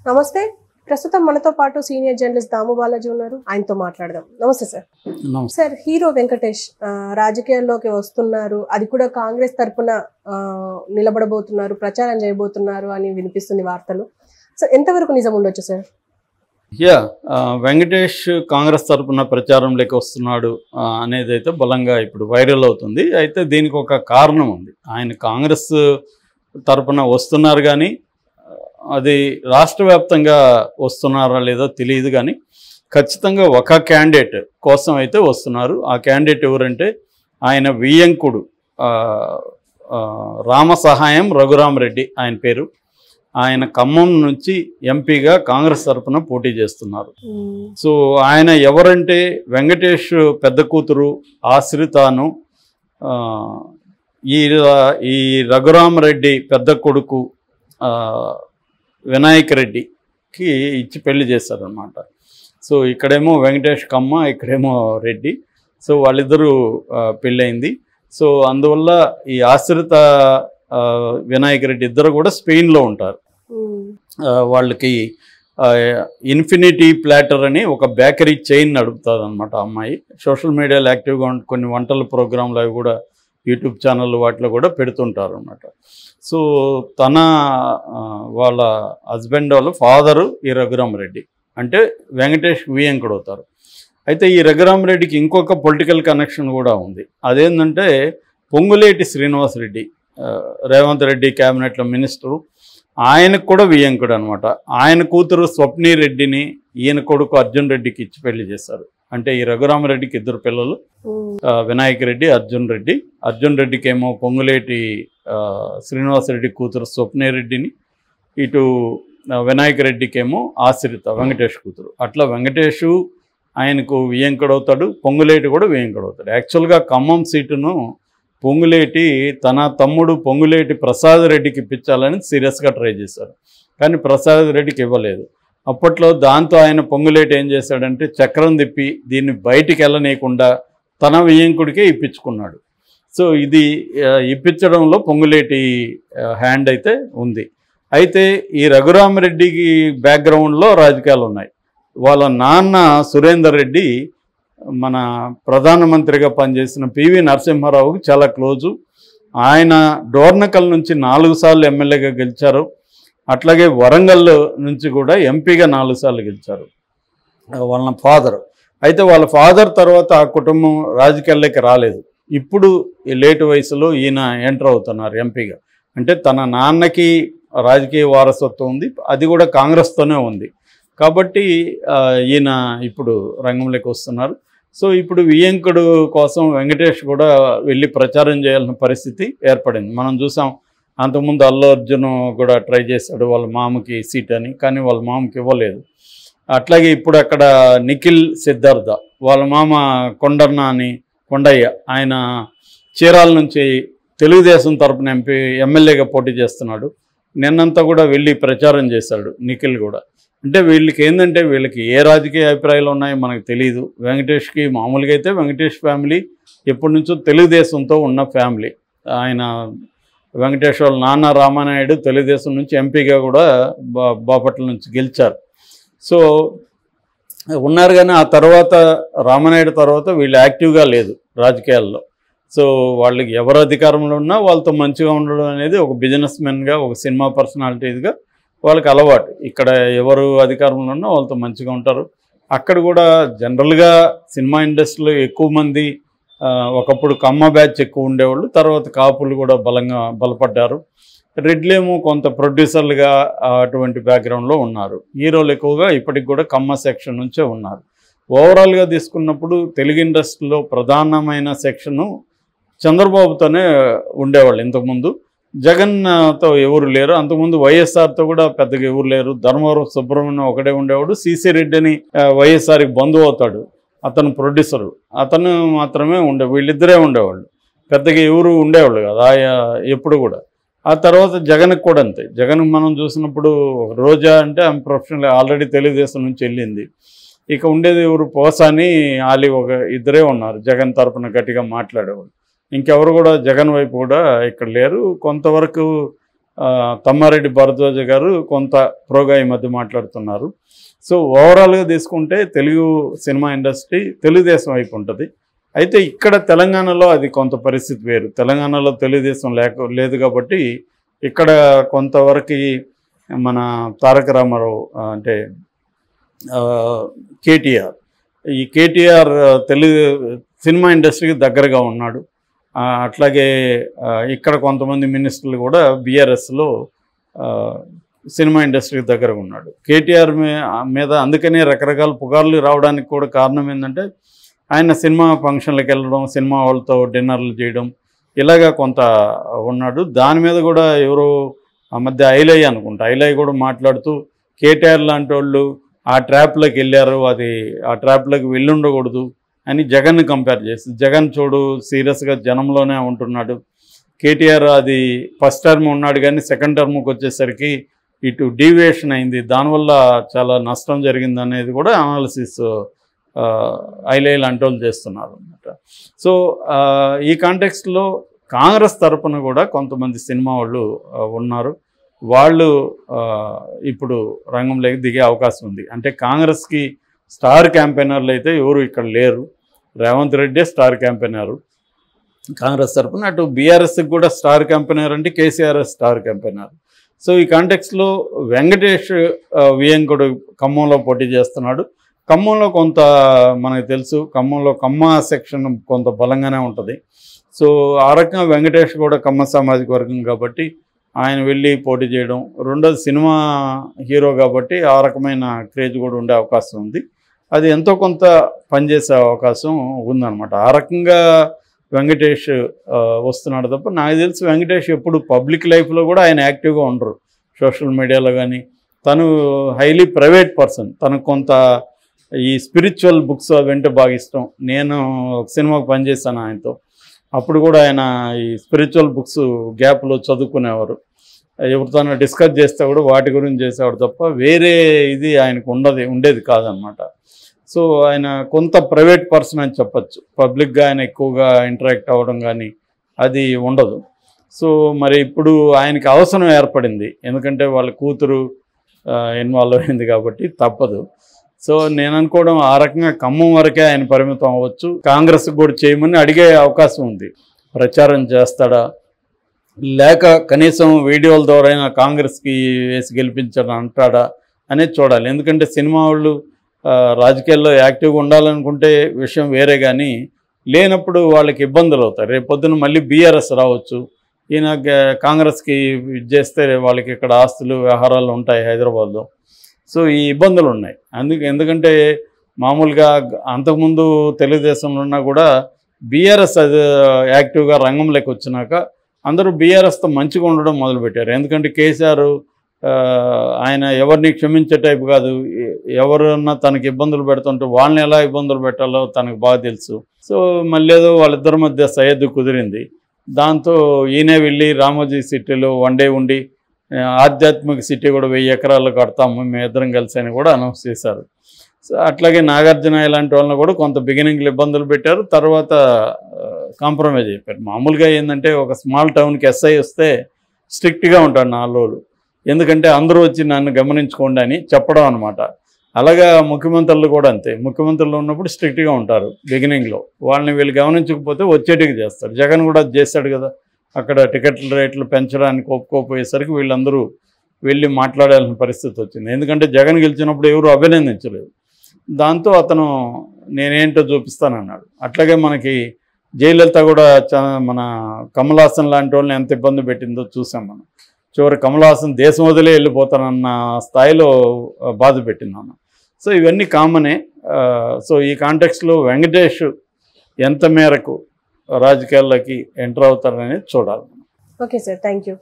నమస్తే. ప్రస్తుతం మనతో పాటు సీనియర్ జర్నలిస్ట్ దాము బాలాజీ ఉన్నారు. ఆయనతో మాట్లాడదాం. నమస్తే సార్. సార్, హీరో వెంకటేష్ రాజకీయాల్లోకి వస్తున్నారు, అది కూడా కాంగ్రెస్ తరఫున నిలబడబోతున్నారు, ప్రచారం చేయబోతున్నారు అని వినిపిస్తుంది వార్తలు. సో ఎంతవరకు నిజం ఉండొచ్చు సార్? వెంకటేష్ కాంగ్రెస్ తరఫున ప్రచారంలోకి వస్తున్నాడు అనేది అయితే బలంగా ఇప్పుడు వైరల్ అవుతుంది. అయితే దీనికి ఒక కారణం ఉంది. ఆయన కాంగ్రెస్ తరఫున వస్తున్నారు కానీ అది రాష్ట్ర వ్యాప్తంగా వస్తున్నారా లేదో తెలియదు, కానీ ఖచ్చితంగా ఒక క్యాండిడేట్ కోసం అయితే వస్తున్నారు. ఆ క్యాండిడేట్ ఎవరంటే ఆయన వియ్యంకుడు రామసహాయం రఘురామరెడ్డి ఆయన పేరు. ఆయన ఖమ్మం నుంచి ఎంపీగా కాంగ్రెస్ తరఫున పోటీ చేస్తున్నారు. సో ఆయన ఎవరంటే వెంకటేష్ పెద్ద కూతురు ఆశ్రితాను ఈ రఘురామరెడ్డి పెద్ద కొడుకు వినాయక్ రెడ్డికి ఇచ్చి పెళ్లి చేశారనమాట. సో ఇక్కడేమో వెంకటేష్ కమ్మ, ఇక్కడేమో రెడ్డి. సో వాళ్ళిద్దరూ పెళ్ళయింది. సో అందువల్ల ఈ ఆశ్రిత వినాయక్ రెడ్డి ఇద్దరు కూడా స్పెయిన్లో ఉంటారు. వాళ్ళకి ఇన్ఫినిటీ ప్లాటర్ అని ఒక బేకరీ చైన్ నడుపుతుంది అనమాట అమ్మాయి. సోషల్ మీడియాలో యాక్టివ్గా కొన్ని వంటల ప్రోగ్రాంలు అవి కూడా యూట్యూబ్ ఛానల్ వాటిలో కూడా పెడుతుంటారు అన్నమాట. సో వాళ్ళ హస్బెండ్ వాళ్ళ ఫాదరు ఈ రఘురామరెడ్డి, అంటే వెంకటేష్ వియ్యంకుడు అవుతారు. అయితే ఈ రఘురామరెడ్డికి ఇంకొక పొలిటికల్ కనెక్షన్ కూడా ఉంది. అదేంటంటే పొంగులేటి శ్రీనివాసరెడ్డి, రేవంత్ రెడ్డి క్యాబినెట్లో మినిస్టరు, ఆయనకు కూడా వియ్యంకుడు అనమాట. ఆయన కూతురు స్వప్ని రెడ్డిని ఈయన కొడుకు అర్జున్ రెడ్డికి ఇచ్చి పెళ్లి చేశారు. అంటే ఈ రఘురామరెడ్డికి ఇద్దరు పిల్లలు, వినాయక్ రెడ్డి, అర్జున్ రెడ్డికి ఏమో పొంగులేటి శ్రీనివాసరెడ్డి కూతురు స్వప్ని రెడ్డిని, ఇటు వినాయక్ రెడ్డికి ఏమో ఆశ్రిత వెంకటేష్ కూతురు. అట్లా వెంకటేషు ఆయనకు వియ్యంకుడు అవుతాడు, పొంగులేటి కూడా వియ్యంకుడు అవుతాడు. యాక్చువల్గా ఖమ్మం సీటును పొంగులేటి తన తమ్ముడు పొంగులేటి ప్రసాద్ రెడ్డికి ఇప్పించాలని సీరియస్గా ట్రై చేశారు, కానీ ప్రసాద్ రెడ్డికి ఇవ్వలేదు. అప్పట్లో దాంతో ఆయన పొంగులేటి ఏం చేశాడంటే చక్రం తిప్పి దీన్ని బయటికి వెళ్ళనీయకుండా తన వియ్యంకుడికే ఇప్పించుకున్నాడు. సో ఇది ఇప్పించడంలో పొంగులేటి హ్యాండ్ అయితే ఉంది. అయితే ఈ రఘురామరెడ్డికి బ్యాక్గ్రౌండ్లో రాజకీయాలు ఉన్నాయి. వాళ్ళ నాన్న సురేందర్ రెడ్డి మన ప్రధానమంత్రిగా పనిచేసిన పివి నరసింహారావుకి చాలా క్లోజు. ఆయన డోర్నకల్ నుంచి 4 సార్లు ఎమ్మెల్యేగా గెలిచారు. అట్లాగే వరంగల్ నుంచి కూడా ఎంపీగా 4 సార్లు గెలిచారు వాళ్ళ ఫాదర్. అయితే వాళ్ళ ఫాదర్ తర్వాత ఆ కుటుంబం రాజకీయాల్లోకి రాలేదు. ఇప్పుడు ఈ లేటు వయసులో ఈయన ఎంటర్ అవుతున్నారు ఎంపీగా. అంటే తన నాన్నకి రాజకీయ వారసత్వం ఉంది, అది కూడా కాంగ్రెస్తోనే ఉంది కాబట్టి ఈయన ఇప్పుడు రంగంలోకి వస్తున్నారు. సో ఇప్పుడు వియ్యంకుడు కోసం వెంకటేష్ కూడా వెళ్ళి ప్రచారం చేయాల్సిన పరిస్థితి ఏర్పడింది. మనం చూసాం, అంతకుముందు అల్లు అర్జున్ కూడా ట్రై చేశాడు వాళ్ళ మామకి సీట్ అని, కానీ వాళ్ళ మామకి ఇవ్వలేదు. అట్లాగే ఇప్పుడు అక్కడ నిఖిల్ సిద్ధార్థ వాళ్ళ మామ కొండయ్య, ఆయన చీరాల నుంచి తెలుగుదేశం తరపున ఎమ్మెల్యేగా పోటీ చేస్తున్నాడు. నిన్నంతా కూడా వెళ్ళి ప్రచారం చేశాడు నిఖిల్ కూడా. అంటే వీళ్ళకి ఏంటంటే వీళ్ళకి ఏ రాజకీయ అభిప్రాయాలు ఉన్నాయో మనకు తెలియదు. వెంకటేష్కి మామూలుగా అయితే వెంకటేష్ ఫ్యామిలీ ఎప్పటి నుంచో తెలుగుదేశంతో ఉన్న ఫ్యామిలీ. ఆయన వెంకటేష్ వాళ్ళ నాన్న రామానాయుడు తెలుగుదేశం నుంచి ఎంపీగా కూడా బాపట్ల నుంచి గెలిచారు. సో ఉన్నారు, కానీ ఆ తర్వాత రామానాయుడు తర్వాత వీళ్ళు యాక్టివ్గా లేదు రాజకీయాల్లో. సో వాళ్ళకి ఎవరు అధికారంలో ఉన్నా వాళ్ళతో మంచిగా ఉండడం అనేది ఒక బిజినెస్ మెన్గా, ఒక సినిమా పర్సనాలిటీగా వాళ్ళకి అలవాటు. ఇక్కడ ఎవరు అధికారంలో ఉన్నా వాళ్ళతో మంచిగా ఉంటారు. అక్కడ కూడా జనరల్గా సినిమా ఇండస్ట్రీలో ఎక్కువ మంది ఒకప్పుడు కమ్మ బ్యాచ్ ఎక్కువ ఉండేవాళ్ళు, తర్వాత కాపులు కూడా బలపడ్డారు. రెడ్లేమో కొంత ప్రొడ్యూసర్లుగా అటువంటి బ్యాక్గ్రౌండ్లో ఉన్నారు. హీరోలు ఎక్కువగా ఇప్పటికి కూడా కమ్మ సెక్షన్ నుంచే ఉన్నారు. ఓవరాల్గా తీసుకున్నప్పుడు తెలుగు ఇండస్ట్రీలో ప్రధానమైన సెక్షను చంద్రబాబుతోనే ఉండేవాళ్ళు ఇంతకుముందు. జగన్తో ఎవరు లేరు. అంతకుముందు వైఎస్ఆర్తో కూడా పెద్దగా ఎవరు లేరు. ధర్మవరం సుబ్రహ్మణ్యం ఒకటే ఉండేవాడు. సిసి రెడ్డి అని వైఎస్ఆర్కి బంధువు అవుతాడు, అతను ప్రొడ్యూసరు, అతను మాత్రమే వీళ్ళిద్దరే ఉండేవాళ్ళు. పెద్దగా ఎవరు ఉండేవాళ్ళు కదా ఎప్పుడు కూడా. ఆ తర్వాత జగన్కి కూడా అంతే. జగన్ మనం చూసినప్పుడు రోజా అంటే ఆమె ప్రొఫెషనల్ ఆల్రెడీ తెలుగుదేశం నుంచి వెళ్ళింది. ఇక ఉండేది ఎవరు, పోసాని ఆలి ఇద్దరే ఉన్నారు జగన్ తరపున గట్టిగా మాట్లాడేవాళ్ళు. ఇంకెవరు కూడా జగన్ వైపు కూడా ఇక్కడ లేరు. కొంతవరకు తమ్మారెడ్డి భరద్వాజ గారు కొంత ప్రోగా ఈ మధ్య మాట్లాడుతున్నారు. సో ఓవరాల్గా తీసుకుంటే తెలుగు సినిమా ఇండస్ట్రీ తెలుగుదేశం వైపు ఉంటుంది. అయితే ఇక్కడ తెలంగాణలో అది కొంత పరిస్థితి వేరు. తెలంగాణలో తెలుగుదేశం లేదు కాబట్టి ఇక్కడ కొంతవరకు మన తారక రామారావు అంటే కేటీఆర్, ఈ కేటీఆర్ తెలుగు సినిమా ఇండస్ట్రీకి దగ్గరగా ఉన్నాడు. అట్లాగే ఇక్కడ కొంతమంది మినిస్టర్లు కూడా బీఆర్ఎస్లో సినిమా ఇండస్ట్రీకి దగ్గరగా ఉన్నాడు. కేటీఆర్ మీద అందుకనే రకరకాల పుకార్లు రావడానికి కూడా కారణం ఏంటంటే ఆయన సినిమా ఫంక్షన్లకు వెళ్ళడం, సినిమా వాళ్ళతో డిన్నర్లు చేయడం, ఇలాగా కొంత ఉన్నాడు. దాని మీద కూడా ఎవరో ఆ మధ్య ఐలయ్య అనుకుంటా, ఐలయ్య కూడా మాట్లాడుతూ కేటీఆర్ లాంటి వాళ్ళు ఆ ట్రాప్లోకి వెళ్ళారు, అది ఆ ట్రాప్లోకి వెళ్ళి ఉండకూడదు అని జగన్ని కంపేర్ చేసి, జగన్ చూడు సీరియస్గా జనంలోనే ఉంటున్నాడు, కేటీఆర్ అది ఫస్ట్ టర్మ్ ఉన్నాడు కానీ సెకండ్ టర్మ్కి వచ్చేసరికి ఇటు డీవియేషన్ అయింది, దానివల్ల చాలా నష్టం జరిగింది అనేది కూడా అనాలిసిస్ ఐలైల్ లాంటి వాళ్ళు చేస్తున్నారు అన్నమాట. సో ఈ కాంటెక్స్ట్లో కాంగ్రెస్ తరపున కూడా కొంతమంది సినిమా వాళ్ళు ఉన్నారు. వాళ్ళు ఇప్పుడు రంగంలోకి దిగే అవకాశం ఉంది. అంటే కాంగ్రెస్కి స్టార్ క్యాంపెయినర్లు అయితే ఎవరు ఇక్కడ లేరు. రేవంత్ రెడ్డి స్టార్ క్యాంపెయినరు కాంగ్రెస్ తరపున, అటు బీఆర్ఎస్కి కూడా స్టార్ క్యాంపెయినర్ అంటే కేసీఆర్ స్టార్ క్యాంపెయినర్. సో ఈ కాంటెక్స్లో వెంకటేష్ వియంకుడు ఖమ్మంలో పోటీ చేస్తున్నాడు. ఖమ్మంలో కొంత మనకు తెలుసు, ఖమ్మంలో కమ్మ సెక్షన్ కొంత బలంగానే ఉంటుంది. సో ఆ రకంగా వెంకటేష్ కూడా కమ్మ సామాజిక వర్గం కాబట్టి ఆయన వెళ్ళి పోటీ చేయడం, రెండోది సినిమా హీరో కాబట్టి ఆ రకమైన క్రేజ్ కూడా ఉండే అవకాశం ఉంది. అది ఎంతో కొంత పనిచేసే అవకాశం ఉందన్నమాట. ఆ రకంగా వెంకటేష్ వస్తున్నాడు తప్ప నాకు తెలిసి వెంకటేష్ ఎప్పుడు పబ్లిక్ లైఫ్లో కూడా ఆయన యాక్టివ్గా ఉండరు. సోషల్ మీడియాలో కానీ తను హైలీ ప్రైవేట్ పర్సన్. తనకు కొంత ఈ స్పిరిచువల్ బుక్స్ అవంటే బాగా ఇష్టం. నేను ఒక సినిమాకి పనిచేశాను ఆయనతో, అప్పుడు కూడా ఆయన ఈ స్పిరిచువల్ బుక్స్ గ్యాప్లో చదువుకునేవారు. ఎవరితోనో డిస్కస్ చేస్తే కూడా వాటి గురించి చేసేవాడు తప్ప వేరే ఇది ఆయనకు ఉండేది కాదనమాట. సో ఆయన కొంత ప్రైవేట్ పర్సన్ అని చెప్పచ్చు. పబ్లిక్గా ఆయన ఎక్కువగా ఇంటరాక్ట్ అవ్వడం కానీ అది ఉండదు. సో మరి ఇప్పుడు ఆయనకి అవసరం ఏర్పడింది, ఎందుకంటే వాళ్ళ కూతురు ఇన్వాల్వ్ అయింది కాబట్టి తప్పదు. సో నేను అనుకోవడం ఆ రకంగా ఖమ్మం వరకే ఆయన పరిమితం అవ్వచ్చు. కాంగ్రెస్కి కూడా చేయమని అడిగే అవకాశం ఉంది. ప్రచారం చేస్తాడా లేక కనీసం వీడియోల ద్వారా కాంగ్రెస్కి వేసి గెలిపించడం అంటాడా అనేది చూడాలి. ఎందుకంటే సినిమా వాళ్ళు రాజకీయాల్లో యాక్టివ్గా ఉండాలనుకుంటే విషయం వేరే, కానీ లేనప్పుడు వాళ్ళకి ఇబ్బందులు అవుతాయి. రేపొద్దున మళ్ళీ బీఆర్ఎస్ రావచ్చు, ఈయన కాంగ్రెస్కి చేస్తే వాళ్ళకి ఇక్కడ ఆస్తులు వ్యవహారాలు ఉంటాయి హైదరాబాద్లో. సో ఈ ఇబ్బందులు ఉన్నాయి. ఎందుకంటే మామూలుగా అంతకుముందు తెలుగుదేశంలో ఉన్నా కూడా బీఆర్ఎస్ అది యాక్టివ్గా రంగంలోకి వచ్చినాక అందరూ బీఆర్ఎస్తో మంచిగా ఉండడం మొదలుపెట్టారు. ఎందుకంటే కేసీఆర్ ఆయన ఎవరిని క్షమించే టైపు కాదు. ఎవరన్నా తనకి ఇబ్బందులు పెడుతుంటే వాళ్ళని ఎలా ఇబ్బందులు పెట్టాలో తనకు బాగా తెలుసు. సో మళ్ళీ ఏదో వాళ్ళిద్దరి మధ్య సయ్యద్దు కుదిరింది. దాంతో ఈయనే వెళ్ళి రామోజీ సిటీలో వన్ డే ఉండి ఆధ్యాత్మిక సిటీ కూడా 1000 ఎకరాలు కడతాము మేము ఇద్దరం కలిసి అని కూడా అనౌన్స్ చేశారు. సో అట్లాగే నాగార్జున ఇలాంటి వాళ్ళని కూడా కొంత బిగినింగ్లో ఇబ్బందులు పెట్టారు, తర్వాత కాంప్రమైజ్ అయిపోయారు. మామూలుగా ఏంటంటే ఒక స్మాల్ టౌన్కి ఎస్ఐ వస్తే స్ట్రిక్ట్గా ఉంటాడు 4 రోజులు, ఎందుకంటే అందరూ వచ్చి నన్ను గమనించుకోండి అని చెప్పడం అనమాట. అలాగా ముఖ్యమంత్రులు కూడా అంతే. ముఖ్యమంత్రులు ఉన్నప్పుడు స్ట్రిక్ట్గా ఉంటారు బిగినింగ్లో, వాళ్ళని వీళ్ళు గమనించకపోతే వచ్చేటికి చేస్తారు. జగన్ కూడా అది చేశాడు కదా, అక్కడ టికెట్ల రేట్లు పెంచడానికి ఒప్పుకోపోయేసరికి వీళ్ళందరూ వెళ్ళి మాట్లాడాల్సిన పరిస్థితి వచ్చింది. ఎందుకంటే జగన్ గెలిచినప్పుడు ఎవరు అభినందించలేదు. దాంతో అతను నేనేంటో చూపిస్తానన్నాడు. అట్లాగే మనకి జయలలిత కూడా మన కమల్ హాసన్ లాంటి వాళ్ళని ఎంత ఇబ్బంది పెట్టిందో చూసాం మనం. చివరి కమల్ హాసన్ దేశం వదిలే వెళ్ళిపోతానన్న స్థాయిలో బాధ పెట్టిందన్న. సో ఇవన్నీ కామనే. సో ఈ కాంటెక్స్లో వెంకటేష్ ఎంత మేరకు రాజకీయాల్లోకి ఎంటర్ అవుతారనేది చూడాలి. Okay sir, thank you.